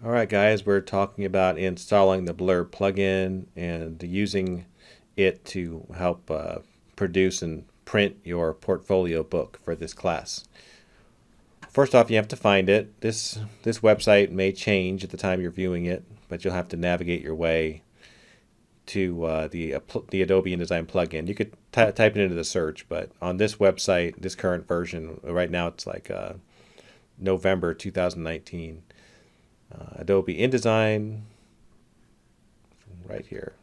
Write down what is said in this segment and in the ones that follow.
All right, guys, we're talking about installing the Blurb plugin and using it to help produce and print your portfolio book for this class. First off, you have to find it. This website may change at the time you're viewing it, but you'll have to navigate your way to the Adobe InDesign plugin. You could type it into the search, but on this website, this current version, right now it's like November 2019. Adobe InDesign, right here.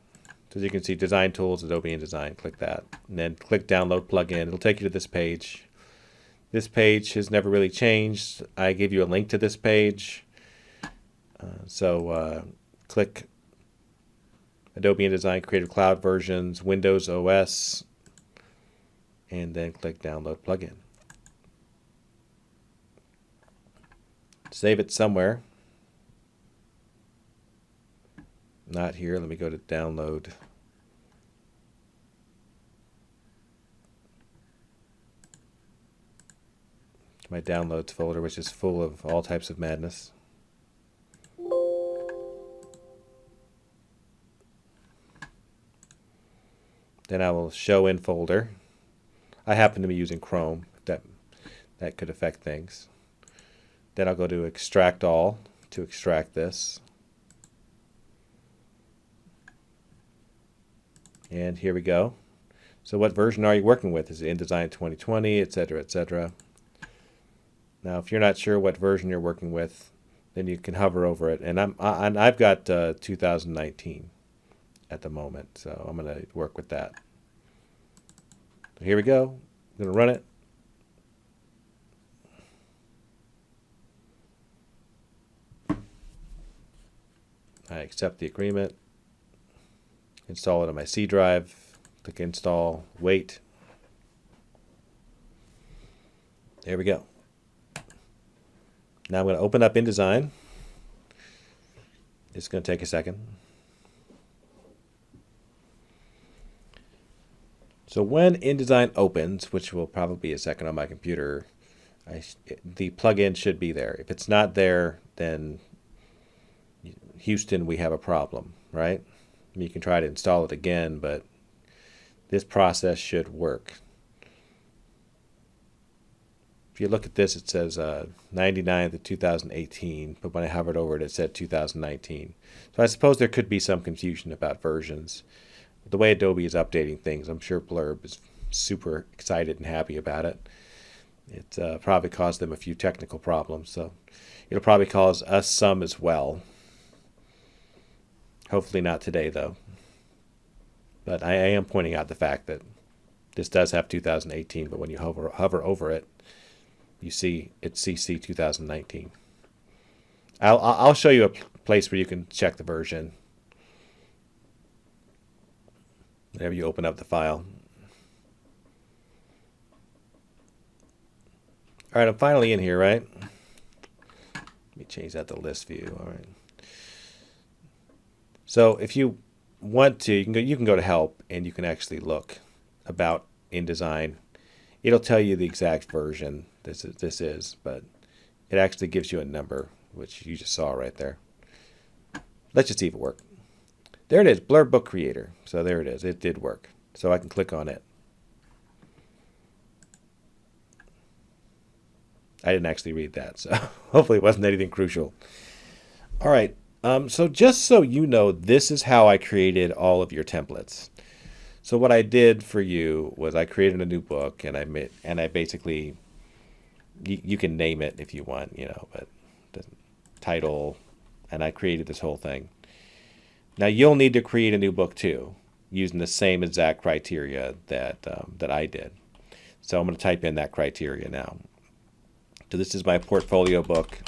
So as you can see, Design Tools, Adobe InDesign, click that. And then click Download Plugin. It'll take you to this page. This page has never really changed. I gave you a link to this page. Click Adobe InDesign Creative Cloud versions, Windows OS, and then click Download Plugin. Save it somewhere. Not here. Let me go to Download. My Downloads folder, which is full of all types of madness. Then I will show in folder. I happen to be using Chrome. That could affect things. Then I'll go to Extract All to extract this. And here we go. So what version are you working with? Is it InDesign 2020, etc., etc.? Now, if you're not sure what version you're working with, then you can hover over it. And I've got 2019 at the moment, so I'm going to work with that. So here we go. I'm going to run it. I accept the agreement. Install it on my C drive. Click Install. Wait. There we go. Now I'm going to open up InDesign. It's going to take a second. So when InDesign opens, which will probably be a second on my computer, the plugin should be there. If it's not there, then Houston, we have a problem, right? You can try to install it again, but this process should work. If you look at this, it says 99th of 2018, but when I hovered over it, it said 2019. So I suppose there could be some confusion about versions. The way Adobe is updating things, I'm sure Blurb is super excited and happy about it. It probably caused them a few technical problems, so it'll probably cause us some as well. Hopefully not today, though. But I am pointing out the fact that this does have 2018, but when you hover over it, you see it's CC 2019. I'll show you a place where you can check the version whenever you open up the file. All right, I'm finally in here, right? Let me change that to list view. All right. So if you want to, you can go to Help, and you can actually look about InDesign. It'll tell you the exact version this is, but it actually gives you a number, which you just saw right there. Let's just see if it worked. There it is, Blurb Book Creator. So there it is. It did work. So I can click on it. I didn't actually read that, so hopefully it wasn't anything crucial. All right. So just so you know, this is how I created all of your templates. So what I did for you was I created a new book, and I basically, you can name it if you want, but the title, and I created this whole thing. Now you'll need to create a new book too, using the same exact criteria that I did. So I'm going to type in that criteria now. So this is my portfolio book.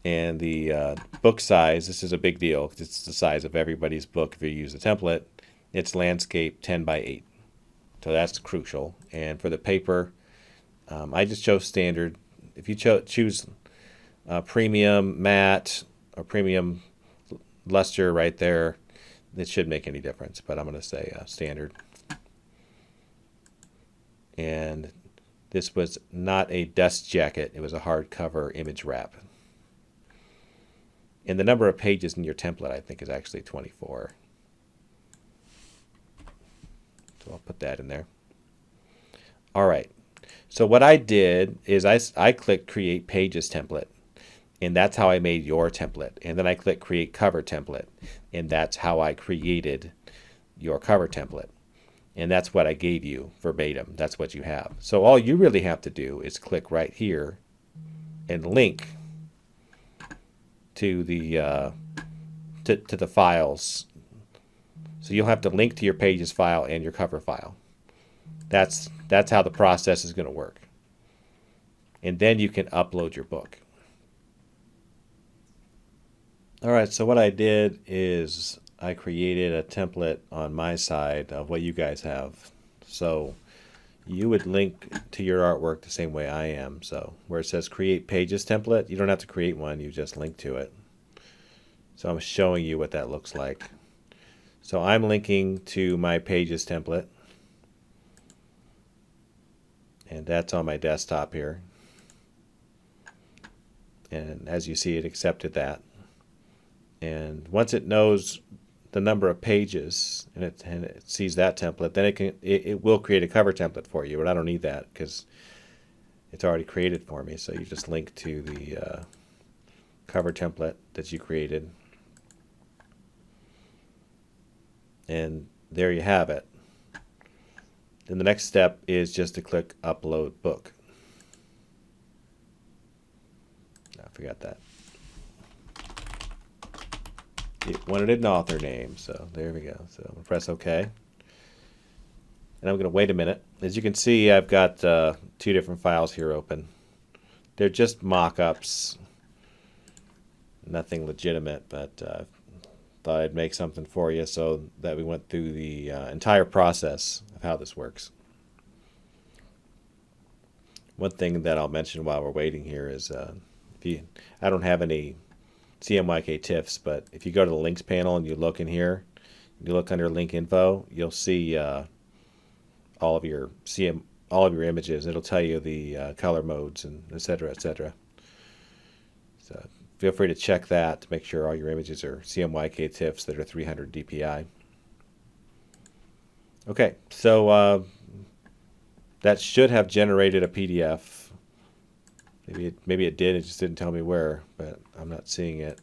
And the book size, this is a big deal because it's the size of everybody's book if you use the template. It's landscape 10 by 8. So that's crucial. And for the paper, I just chose standard. If you choose premium matte or premium luster right there, it shouldn't make any difference. But I'm going to say standard. And this was not a dust jacket. It was a hardcover image wrap. And the number of pages in your template, I think, is actually 24. So I'll put that in there. All right. So what I did is I clicked Create Pages Template. And that's how I made your template. And then I clicked Create Cover Template. And that's how I created your cover template. And that's what I gave you verbatim. That's what you have. So all you really have to do is click right here and link to the to the files. So you'll have to link to your pages file and your cover file. That's how the process is going to work. And then you can upload your book. All right, so what I did is I created a template on my side of what you guys have. So you would link to your artwork the same way I am. So where it says Create Pages Template, you don't have to create one, you just link to it. So I'm showing you what that looks like. So I'm linking to my Pages template. And that's on my desktop here. And as you see, it accepted that. And once it knows the number of pages and it sees that template, then it will create a cover template for you. But I don't need that because it's already created for me. So you just link to the cover template that you created. And there you have it. Then the next step is just to click Upload Book. I forgot that. It wanted an author name, so there we go. So I'm going to press OK. And I'm going to wait a minute. As you can see, I've got 2 different files here open. They're just mock-ups. Nothing legitimate, but thought I'd make something for you so that we went through the entire process of how this works. One thing that I'll mention while we're waiting here is I don't have any CMYK TIFFs, but if you go to the links panel and you look in here, you look under link info, you'll see all of your images. It'll tell you the color modes and et cetera, et cetera. So feel free to check that to make sure all your images are CMYK TIFFs that are 300 DPI. Okay, so that should have generated a PDF. Maybe it did, it just didn't tell me where, but I'm not seeing it.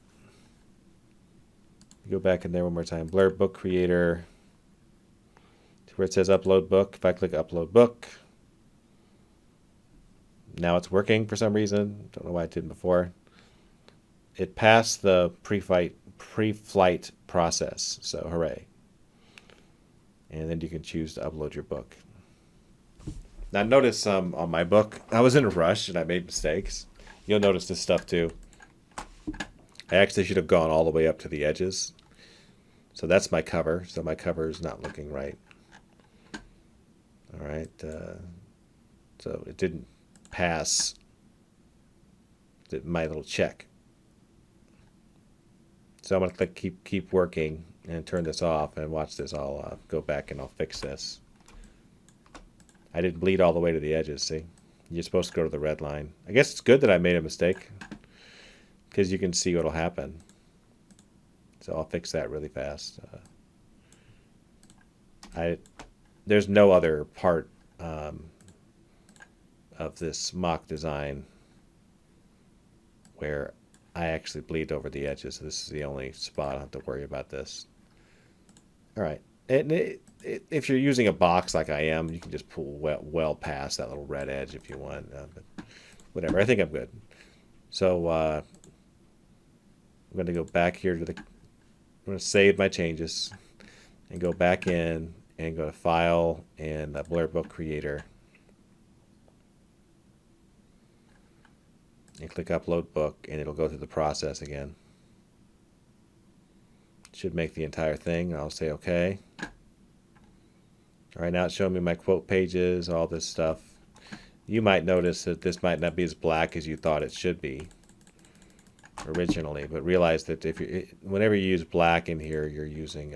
Go back in there one more time. Blurb Book Creator. To where it says Upload Book. If I click Upload Book, now it's working for some reason. Don't know why it didn't before. It passed the pre-flight process, so hooray. And then you can choose to upload your book. Now notice on my book, I was in a rush and I made mistakes. You'll notice this stuff too. I actually should have gone all the way up to the edges. So that's my cover. So my cover is not looking right. All right. So it didn't pass my little check. So I'm going to click keep working and turn this off and watch this. I'll go back and I'll fix this. I didn't bleed all the way to the edges, see? You're supposed to go to the red line. I guess it's good that I made a mistake because you can see what'll happen. So I'll fix that really fast. There's no other part of this mock design where I actually bleed over the edges. This is the only spot I have to worry about this. All right. And if you're using a box like I am, you can just pull well past that little red edge if you want. But whatever, I think I'm good. So I'm going to go back here to I'm going to save my changes and go back in and go to File and Blurb Book Creator. And click Upload Book, and it'll go through the process again. It should make the entire thing. I'll say OK. All right, now it's showing me my quote pages, all this stuff. You might notice that this might not be as black as you thought it should be originally, but realize that whenever you use black in here, you're using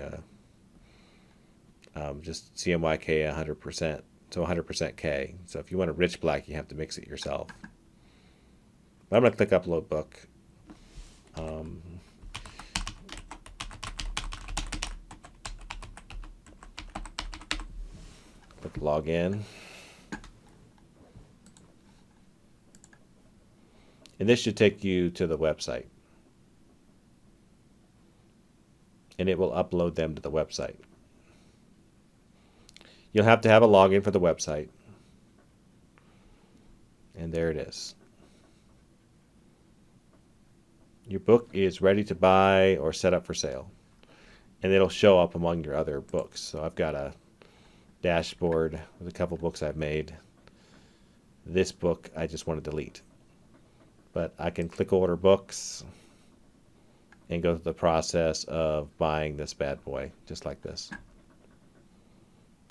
just CMYK 100%, so 100% K. So if you want a rich black, you have to mix it yourself. But I'm going to click Upload Book. Click log in. And this should take you to the website. And it will upload them to the website. You'll have to have a login for the website. And there it is. Your book is ready to buy or set up for sale. And it'll show up among your other books. So I've got a dashboard with a couple books I've made. This book I just want to delete. But I can click order books and go through the process of buying this bad boy, just like this.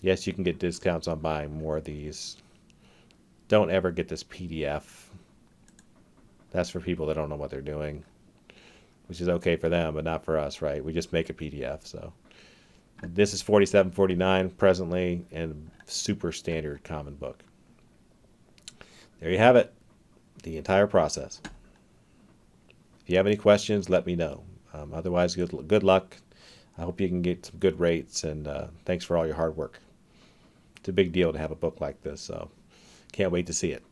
Yes, you can get discounts on buying more of these. Don't ever get this PDF. That's for people that don't know what they're doing, which is okay for them, but not for us, right? We just make a PDF. So this is $47.49 presently, and super standard common book. There you have it, the entire process. If you have any questions, let me know. Otherwise, good luck. I hope you can get some good rates, and thanks for all your hard work. It's a big deal to have a book like this, so can't wait to see it.